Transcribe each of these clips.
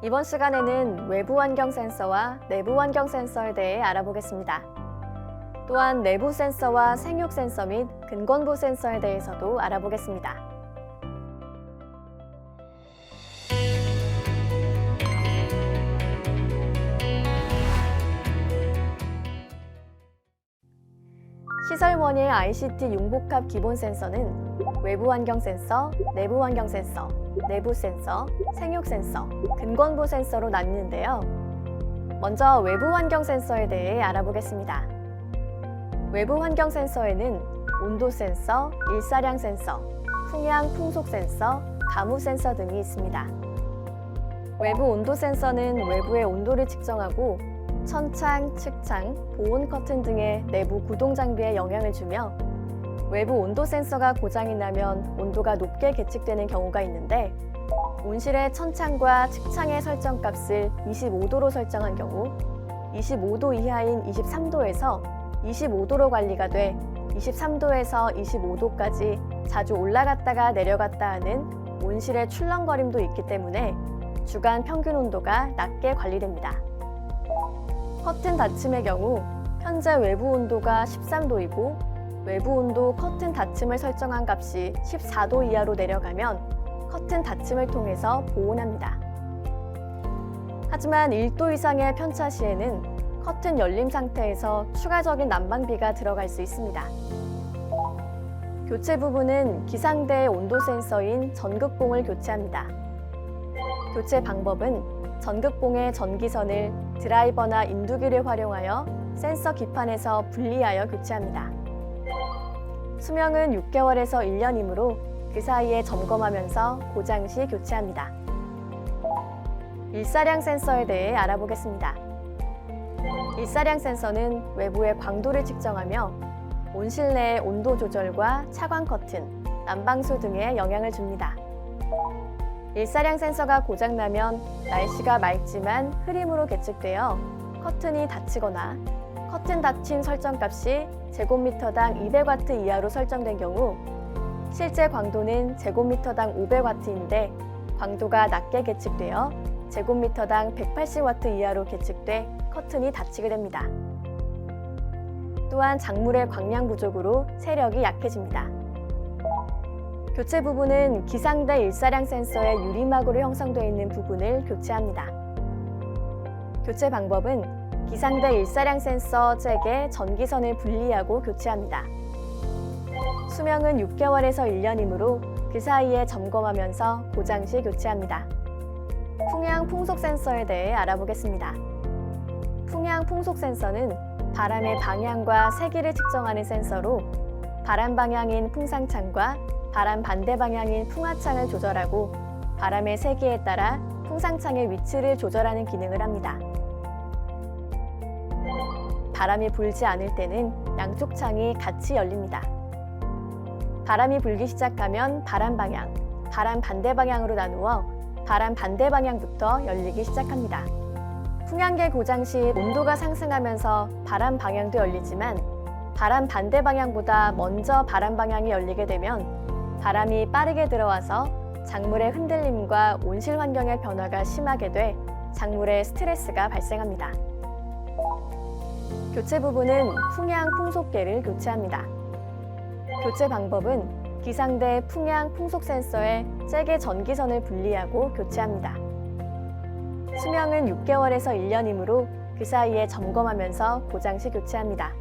이번 시간에는 외부 환경 센서와 내부 환경 센서에 대해 알아보겠습니다. 또한 내부 센서와 생육 센서 및 근권부 센서에 대해서도 알아보겠습니다. 시설원의 ICT 융복합 기본 센서는 외부 환경 센서, 내부 환경 센서, 내부 센서, 생육 센서, 근권부 센서로 나뉘는데요. 먼저 외부 환경 센서에 대해 알아보겠습니다. 외부 환경 센서에는 온도 센서, 일사량 센서, 풍향, 풍속 센서, 가무 센서 등이 있습니다. 외부 온도 센서는 외부의 온도를 측정하고 천창, 측창, 보온 커튼 등의 내부 구동 장비에 영향을 주며 외부 온도 센서가 고장이 나면 온도가 높게 계측되는 경우가 있는데 온실의 천창과 측창의 설정값을 25도로 설정한 경우 25도 이하인 23도에서 25도로 관리가 돼 23도에서 25도까지 자주 올라갔다가 내려갔다 하는 온실의 출렁거림도 있기 때문에 주간 평균 온도가 낮게 관리됩니다. 커튼 닫힘의 경우 현재 외부 온도가 13도이고 외부 온도 커튼 닫힘을 설정한 값이 14도 이하로 내려가면 커튼 닫힘을 통해서 보온합니다. 하지만 1도 이상의 편차 시에는 커튼 열림 상태에서 추가적인 난방비가 들어갈 수 있습니다. 교체 부분은 기상대의 온도 센서인 전극봉을 교체합니다. 교체 방법은 전극봉의 전기선을 드라이버나 인두기를 활용하여 센서 기판에서 분리하여 교체합니다. 수명은 6개월에서 1년이므로 그 사이에 점검하면서 고장 시 교체합니다. 일사량 센서에 대해 알아보겠습니다. 일사량 센서는 외부의 광도를 측정하며 온실 내의 온도 조절과 차광 커튼, 난방수 등에 영향을 줍니다. 일사량 센서가 고장나면 날씨가 맑지만 흐림으로 계측되어 커튼이 닫히거나 커튼 닫힘 설정값이 제곱미터당 200W 이하로 설정된 경우 실제 광도는 제곱미터당 500W인데 광도가 낮게 계측되어 제곱미터당 180W 이하로 계측돼 커튼이 닫히게 됩니다. 또한 작물의 광량 부족으로 세력이 약해집니다. 교체 부분은 기상대 일사량 센서의 유리막으로 형성되어 있는 부분을 교체합니다. 교체 방법은 기상대 일사량 센서 잭의 전기선을 분리하고 교체합니다. 수명은 6개월에서 1년이므로 그 사이에 점검하면서 고장 시 교체합니다. 풍향, 풍속 센서에 대해 알아보겠습니다. 풍향, 풍속 센서는 바람의 방향과 세기를 측정하는 센서로 바람 방향인 풍상창과 바람 반대 방향인 풍하창을 조절하고 바람의 세기에 따라 풍상창의 위치를 조절하는 기능을 합니다. 바람이 불지 않을 때는 양쪽 창이 같이 열립니다. 바람이 불기 시작하면 바람 방향, 바람 반대 방향으로 나누어 바람 반대 방향부터 열리기 시작합니다. 풍향계 고장 시 온도가 상승하면서 바람 방향도 열리지만 바람 반대 방향보다 먼저 바람 방향이 열리게 되면 바람이 빠르게 들어와서 작물의 흔들림과 온실 환경의 변화가 심하게 돼 작물에 스트레스가 발생합니다. 교체 부분은 풍향, 풍속계를 교체합니다. 교체 방법은 기상대 풍향, 풍속 센서의 잭의 전기선을 분리하고 교체합니다. 수명은 6개월에서 1년이므로 그 사이에 점검하면서 고장 시 교체합니다.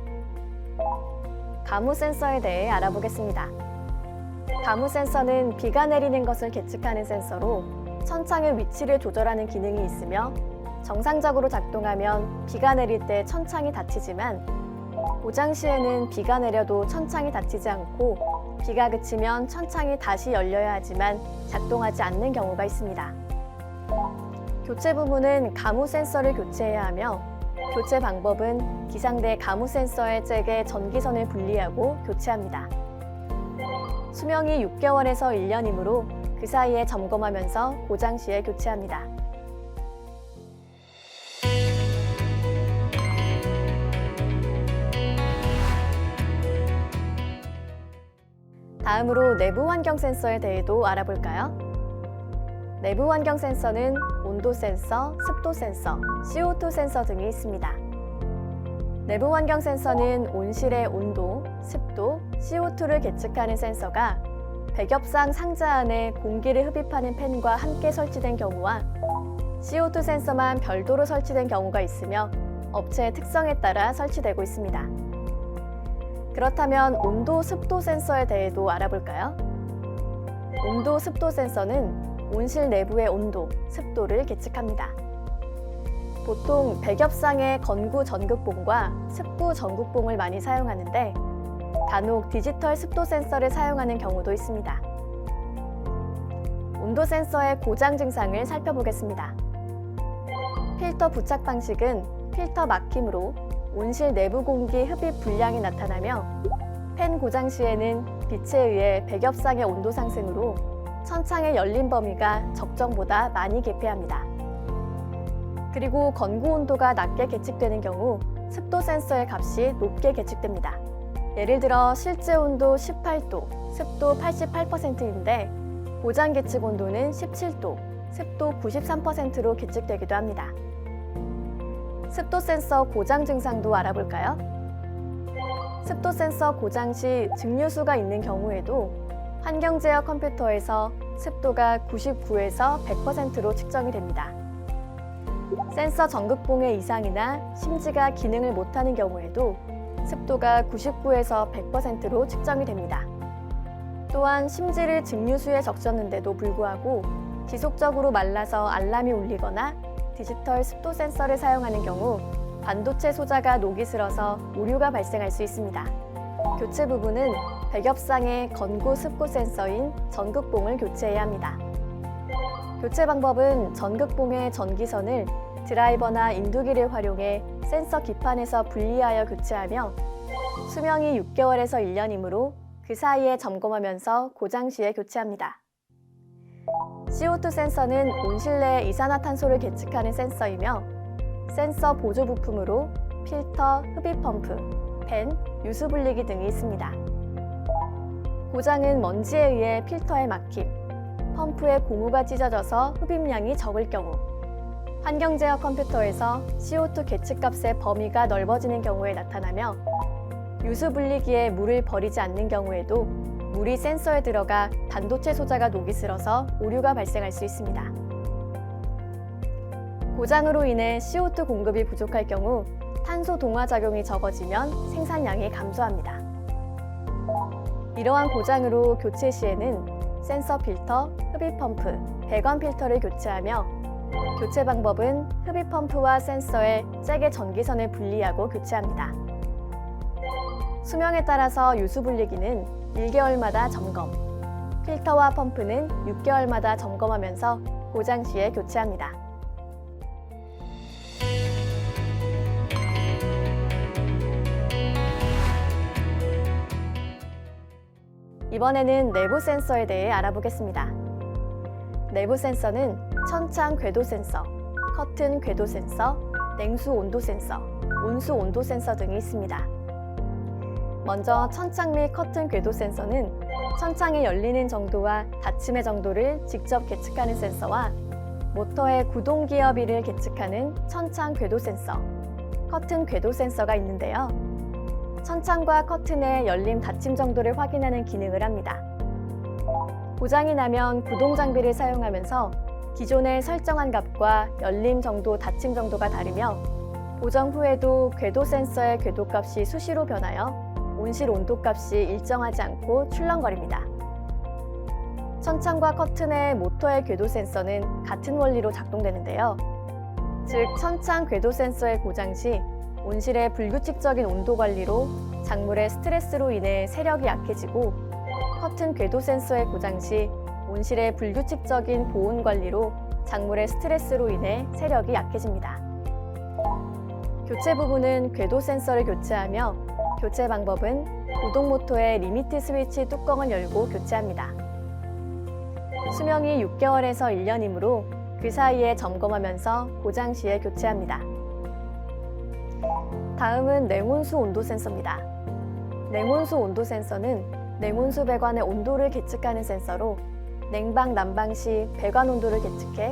가무 센서에 대해 알아보겠습니다. 가무 센서는 비가 내리는 것을 계측하는 센서로 천창의 위치를 조절하는 기능이 있으며 정상적으로 작동하면 비가 내릴 때 천창이 닫히지만 고장 시에는 비가 내려도 천창이 닫히지 않고 비가 그치면 천창이 다시 열려야 하지만 작동하지 않는 경우가 있습니다. 교체 부분은 가무 센서를 교체해야 하며 교체 방법은 기상대 가무 센서의 잭의 전기선을 분리하고 교체합니다. 수명이 6개월에서 1년이므로 그 사이에 점검하면서 고장 시에 교체합니다. 다음으로 내부 환경 센서에 대해도 알아볼까요? 내부 환경 센서는 온도 센서, 습도 센서, CO2 센서 등이 있습니다. 내부 환경 센서는 온실의 온도, 습도, CO2를 계측하는 센서가 백엽상 상자 안에 공기를 흡입하는 팬과 함께 설치된 경우와 CO2 센서만 별도로 설치된 경우가 있으며 업체의 특성에 따라 설치되고 있습니다. 그렇다면 온도, 습도 센서에 대해도 알아볼까요? 온도, 습도 센서는 온실 내부의 온도, 습도를 계측합니다. 보통 백엽상의 건구 전극봉과 습구 전극봉을 많이 사용하는데 간혹 디지털 습도 센서를 사용하는 경우도 있습니다. 온도 센서의 고장 증상을 살펴보겠습니다. 필터 부착 방식은 필터 막힘으로 온실 내부 공기 흡입 불량이 나타나며 팬 고장 시에는 빛에 의해 백엽상의 온도 상승으로 천창의 열림 범위가 적정보다 많이 개폐합니다. 그리고 건구 온도가 낮게 계측되는 경우 습도 센서의 값이 높게 계측됩니다. 예를 들어 실제 온도 18도, 습도 88%인데 고장 계측 온도는 17도, 습도 93%로 계측되기도 합니다. 습도 센서 고장 증상도 알아볼까요? 습도 센서 고장 시 증류수가 있는 경우에도 환경 제어 컴퓨터에서 습도가 99에서 100%로 측정이 됩니다. 센서 전극봉의 이상이나 심지가 기능을 못하는 경우에도 습도가 99에서 100%로 측정이 됩니다. 또한 심지를 증류수에 적셨는데도 불구하고 지속적으로 말라서 알람이 울리거나 디지털 습도 센서를 사용하는 경우 반도체 소자가 녹이 슬어서 오류가 발생할 수 있습니다. 교체 부분은 백엽상의 건구 습고 센서인 전극봉을 교체해야 합니다. 교체 방법은 전극봉의 전기선을 드라이버나 인두기를 활용해 센서 기판에서 분리하여 교체하며 수명이 6개월에서 1년이므로 그 사이에 점검하면서 고장 시에 교체합니다. CO2 센서는 온실 내 이산화탄소를 계측하는 센서이며 센서 보조 부품으로 필터, 흡입 펌프, 팬, 유수 분리기 등이 있습니다. 고장은 먼지에 의해 필터에 막힘, 펌프에 고무가 찢어져서 흡입량이 적을 경우, 환경 제어 컴퓨터에서 CO2 계측값의 범위가 넓어지는 경우에 나타나며 유수 분리기에 물을 버리지 않는 경우에도 물이 센서에 들어가 반도체 소자가 녹이 슬어서 오류가 발생할 수 있습니다. 고장으로 인해 CO2 공급이 부족할 경우 탄소 동화 작용이 적어지면 생산량이 감소합니다. 이러한 고장으로 교체 시에는 센서 필터, 흡입 펌프, 배관 필터를 교체하며 교체 방법은 흡입 펌프와 센서의 잭의 전기선을 분리하고 교체합니다. 수명에 따라서 유수 분리기는 1개월마다 점검, 필터와 펌프는 6개월마다 점검하면서 고장 시에 교체합니다. 이번에는 내부 센서에 대해 알아보겠습니다. 내부 센서는 천창 궤도 센서, 커튼 궤도 센서, 냉수 온도 센서, 온수 온도 센서 등이 있습니다. 먼저 천창 및 커튼 궤도 센서는 천창이 열리는 정도와 닫힘의 정도를 직접 계측하는 센서와 모터의 구동 기어비를 계측하는 천창 궤도 센서, 커튼 궤도 센서가 있는데요. 천창과 커튼의 열림 닫힘 정도를 확인하는 기능을 합니다. 고장이 나면 구동 장비를 사용하면서 기존에 설정한 값과 열림 정도, 닫힘 정도가 다르며 보정 후에도 궤도 센서의 궤도 값이 수시로 변하여 온실 온도 값이 일정하지 않고 출렁거립니다. 천창과 커튼의 모터의 궤도 센서는 같은 원리로 작동되는데요. 즉, 천창 궤도 센서의 고장 시 온실의 불규칙적인 온도 관리로 작물의 스트레스로 인해 세력이 약해지고 커튼 궤도 센서의 고장 시 온실의 불규칙적인 보온 관리로 작물의 스트레스로 인해 세력이 약해집니다. 교체 부분은 궤도 센서를 교체하며 교체 방법은 구동 모터의 리미트 스위치 뚜껑을 열고 교체합니다. 수명이 6개월에서 1년이므로 그 사이에 점검하면서 고장 시에 교체합니다. 다음은 냉온수 온도 센서입니다. 냉온수 온도 센서는 냉온수 배관의 온도를 계측하는 센서로 냉방, 난방 시 배관 온도를 계측해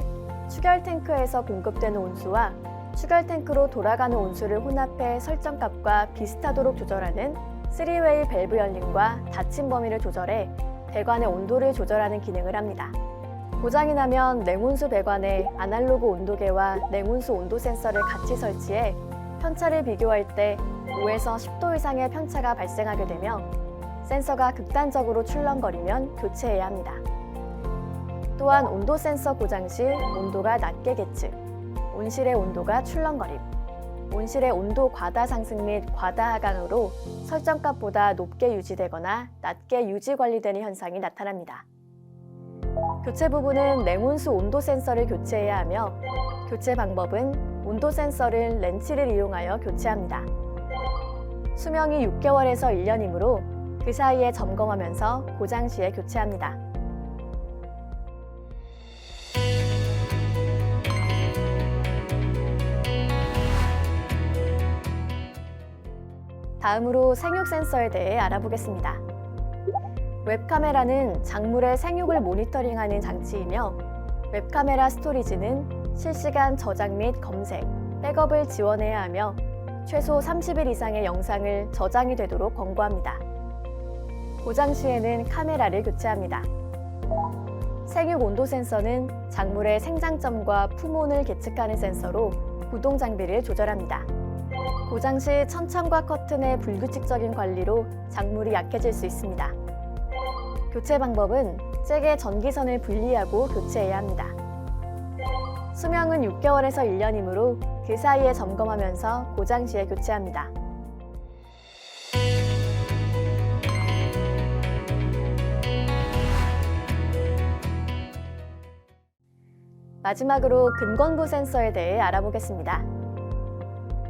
추결 탱크에서 공급되는 온수와 추결 탱크로 돌아가는 온수를 혼합해 설정값과 비슷하도록 조절하는 3웨이 밸브 열림과 닫힘 범위를 조절해 배관의 온도를 조절하는 기능을 합니다. 고장이 나면 냉온수 배관에 아날로그 온도계와 냉온수 온도 센서를 같이 설치해 편차를 비교할 때 5에서 10도 이상의 편차가 발생하게 되며 센서가 극단적으로 출렁거리면 교체해야 합니다. 또한 온도 센서 고장 시 온도가 낮게 계측, 온실의 온도가 출렁거림, 온실의 온도 과다 상승 및 과다 하강으로 설정값보다 높게 유지되거나 낮게 유지 관리되는 현상이 나타납니다. 교체 부분은 냉온수 온도 센서를 교체해야 하며 교체 방법은 온도 센서를 렌치를 이용하여 교체합니다. 수명이 6개월에서 1년이므로 그 사이에 점검하면서 고장 시에 교체합니다. 다음으로 생육 센서에 대해 알아보겠습니다. 웹카메라는 작물의 생육을 모니터링하는 장치이며 웹카메라 스토리지는 실시간 저장 및 검색, 백업을 지원해야 하며 최소 30일 이상의 영상을 저장이 되도록 권고합니다. 고장 시에는 카메라를 교체합니다. 생육 온도 센서는 작물의 생장점과 품온을 계측하는 센서로 구동 장비를 조절합니다. 고장 시 천창과 커튼의 불규칙적인 관리로 작물이 약해질 수 있습니다. 교체 방법은 잭의 전기선을 분리하고 교체해야 합니다. 수명은 6개월에서 1년이므로 그 사이에 점검하면서 고장 시에 교체합니다. 마지막으로 근건부 센서에 대해 알아보겠습니다.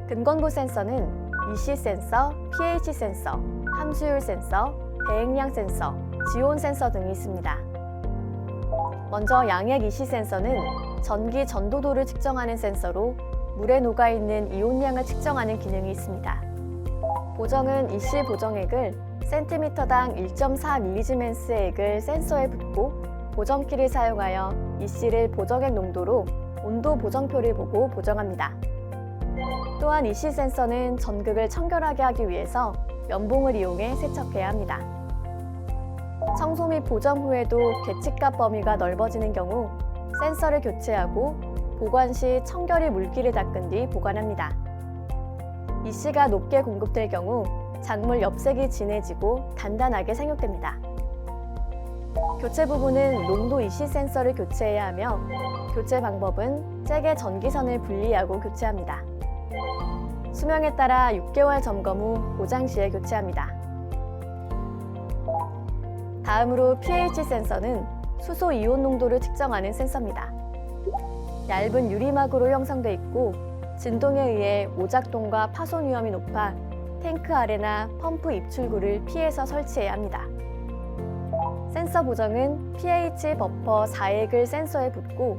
근건부 센서는 EC 센서, pH 센서, 함수율 센서, 배행량 센서, 지온 센서 등이 있습니다. 먼저 양액 EC 센서는 전기 전도도를 측정하는 센서로 물에 녹아있는 이온량을 측정하는 기능이 있습니다. 보정은 EC 보정액을 센티미터당 1.4mg의 액을 센서에 붓고 보정키를 사용하여 EC를 보정액 농도로 온도 보정표를 보고 보정합니다. 또한 EC 센서는 전극을 청결하게 하기 위해서 면봉을 이용해 세척해야 합니다. 청소 및 보정 후에도 계측값 범위가 넓어지는 경우 센서를 교체하고 보관 시 청결히 물기를 닦은 뒤 보관합니다. EC가 높게 공급될 경우 작물 엽색이 진해지고 단단하게 생육됩니다. 교체 부분은 농도 EC 센서를 교체해야 하며 교체 방법은 잭의 전기선을 분리하고 교체합니다. 수명에 따라 6개월 점검 후 고장 시에 교체합니다. 다음으로 pH 센서는 수소 이온 농도를 측정하는 센서입니다. 얇은 유리막으로 형성돼 있고 진동에 의해 오작동과 파손 위험이 높아 탱크 아래나 펌프 입출구를 피해서 설치해야 합니다. 센서 보정은 pH 버퍼 4액을 센서에 붓고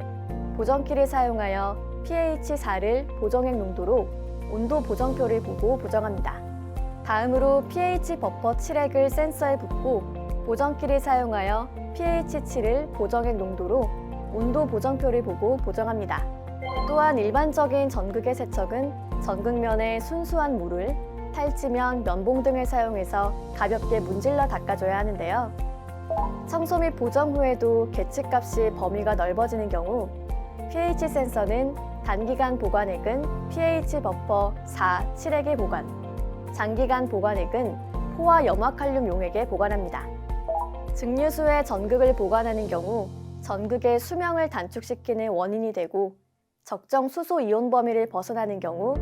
보정키를 사용하여 pH 4를 보정액 농도로 온도 보정표를 보고 보정합니다. 다음으로 pH 버퍼 7액을 센서에 붓고 보정키를 사용하여 pH 7을 보정액 농도로 온도 보정표를 보고 보정합니다. 또한 일반적인 전극의 세척은 전극면에 순수한 물을, 탈지면, 면봉 등을 사용해서 가볍게 문질러 닦아줘야 하는데요. 청소 및 보정 후에도 계측값이 범위가 넓어지는 경우 pH 센서는 단기간 보관액은 pH 버퍼 4, 7액에 보관, 장기간 보관액은 포화 염화칼륨 용액에 보관합니다. 증류수에 전극을 보관하는 경우 전극의 수명을 단축시키는 원인이 되고 적정 수소 이온 범위를 벗어나는 경우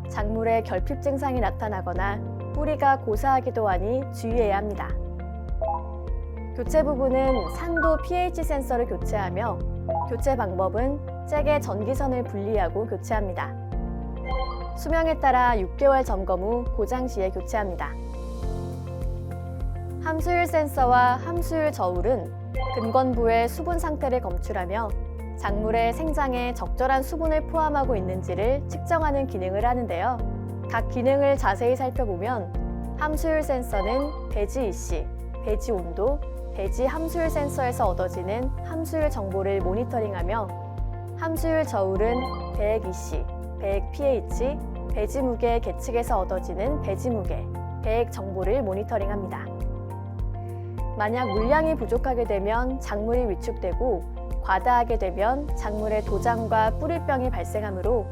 작물에 결핍 증상이 나타나거나 뿌리가 고사하기도 하니 주의해야 합니다. 교체 부분은 산도 pH 센서를 교체하며 교체 방법은 잭의 전기선을 분리하고 교체합니다. 수명에 따라 6개월 점검 후 고장 시에 교체합니다. 함수율 센서와 함수율 저울은 근건부의 수분 상태를 검출하며 작물의 생장에 적절한 수분을 포함하고 있는지를 측정하는 기능을 하는데요. 각 기능을 자세히 살펴보면 함수율 센서는 배지 EC, 배지 온도, 배지 함수율 센서에서 얻어지는 함수율 정보를 모니터링하며 함수율 저울은 배액 EC, 배액 pH, 배지 무게 계측에서 얻어지는 배지 무게, 배액 정보를 모니터링합니다. 만약 물량이 부족하게 되면 작물이 위축되고 과다하게 되면 작물의 도장과 뿌리병이 발생하므로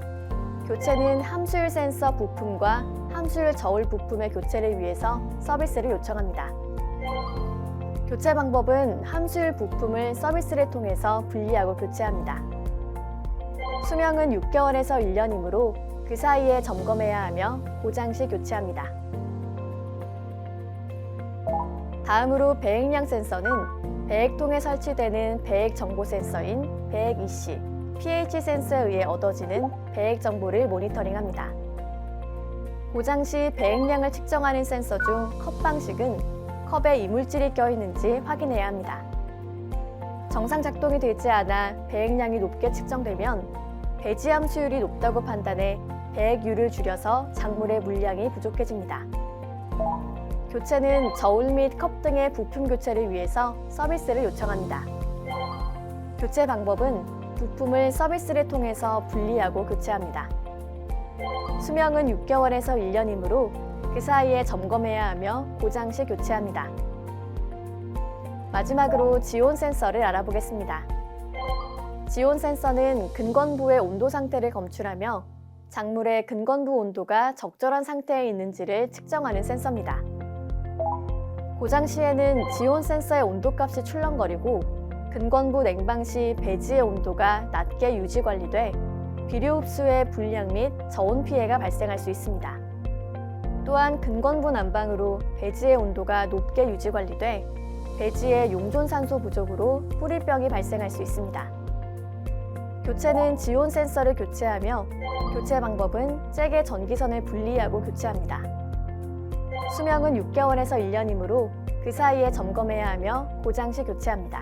교체는 함수율 센서 부품과 함수율 저울 부품의 교체를 위해서 서비스를 요청합니다. 교체 방법은 함수율 부품을 서비스를 통해서 분리하고 교체합니다. 수명은 6개월에서 1년이므로 그 사이에 점검해야 하며 고장 시 교체합니다. 다음으로 배액량 센서는 배액통에 설치되는 배액 정보 센서인 배액 EC, pH 센서에 의해 얻어지는 배액 정보를 모니터링합니다. 고장 시 배액량을 측정하는 센서 중 컵 방식은 컵에 이물질이 껴있는지 확인해야 합니다. 정상 작동이 되지 않아 배액량이 높게 측정되면 배지 함수율이 높다고 판단해 배액율을 줄여서 작물의 물량이 부족해집니다. 교체는 저울 및 컵 등의 부품 교체를 위해서 서비스를 요청합니다. 교체 방법은 부품을 서비스를 통해서 분리하고 교체합니다. 수명은 6개월에서 1년이므로 그 사이에 점검해야 하며 고장 시 교체합니다. 마지막으로 지온 센서를 알아보겠습니다. 지온 센서는 근건부의 온도 상태를 검출하며 작물의 근건부 온도가 적절한 상태에 있는지를 측정하는 센서입니다. 고장 시에는 지온 센서의 온도값이 출렁거리고 근건부 냉방 시 배지의 온도가 낮게 유지 관리돼 비료 흡수의 불량 및 저온 피해가 발생할 수 있습니다. 또한 근건부 난방으로 배지의 온도가 높게 유지 관리돼 배지의 용존산소 부족으로 뿌리병이 발생할 수 있습니다. 교체는 지온 센서를 교체하며 교체 방법은 잭의 전기선을 분리하고 교체합니다. 수명은 6개월에서 1년이므로 그 사이에 점검해야 하며 고장 시 교체합니다.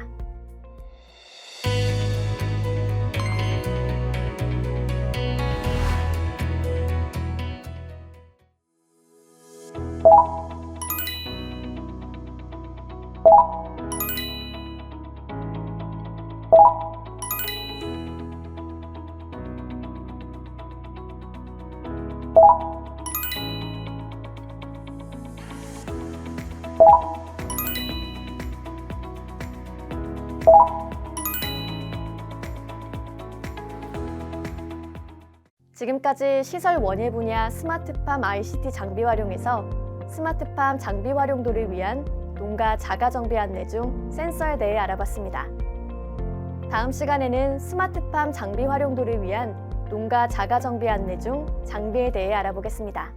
지금까지 시설 원예 분야 스마트팜 ICT 장비 활용에서 스마트팜 장비 활용도를 위한 농가 자가 정비 안내 중 센서에 대해 알아봤습니다. 다음 시간에는 스마트팜 장비 활용도를 위한 농가 자가 정비 안내 중 장비에 대해 알아보겠습니다.